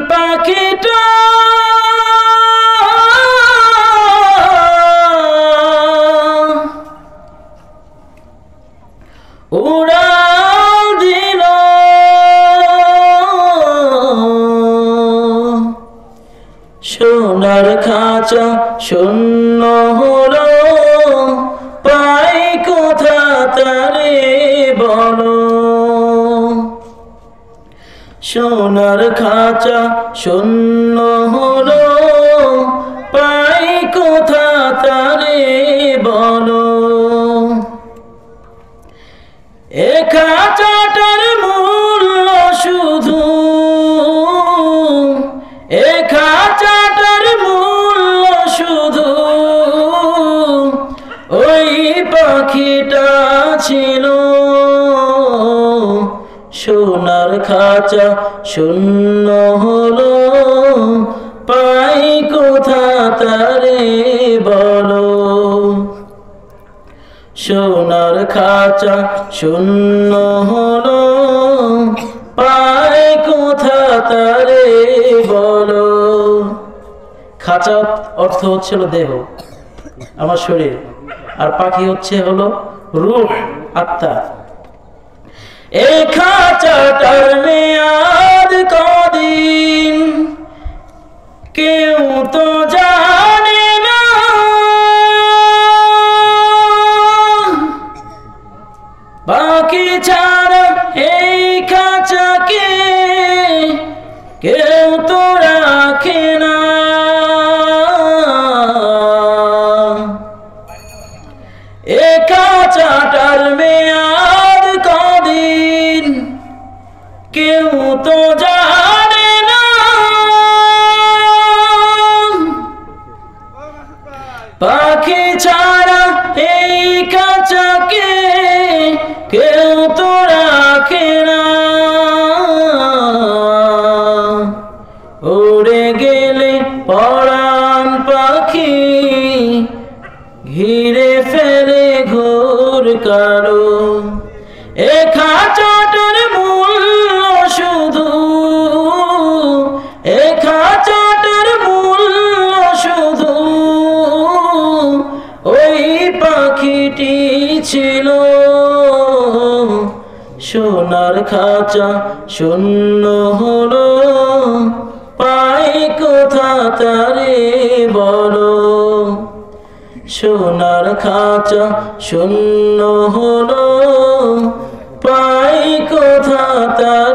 পাখিটা উড়াল দিল সোনার খাঁচা শূন্য হলো পাই কোথা তারে বলো সোনার খাঁচা শূন্য হলো পাই কোথা তারে বলো এ খাঁচাটার মূল্য শুধু এ খাঁচাটার মূল্য শুধু ওই পাখিটা ছিল সোনার খাঁচা শূন্য হলো পাই কোথা তারে বলো সোনার খাঁচা শূন্য হলো পাই কোথা তারে বলো খাঁচা অর্থ হচ্ছিল দেহ আমার শরীর আর পাখি হলো রূহ আত্মা এই খাঁচাটার মেয়াদ কদিন কেউ তো জানে না বাকি ছাড়া এই খাঁচাকে কেউ তো রাখে না এই খাঁচাটার মেয়াদ কদিন কেউ তো জানে না পাখি ছাড়া এই খাঁচাকে কেউ তো রাখে না উড়ে গেলে পরাণ পাখি ঘিরে ফেলে ঘোর কালো এ খাঁচাটার মূল্য শুধু এ খাঁচাটার মূল্য শুধু ওই পাখিটি ছিল সোনার খাঁচা শূন্য হলো পাই কোথা তারে বলো সোনার খাঁচা শূন্য হলো পাই কোথা তারে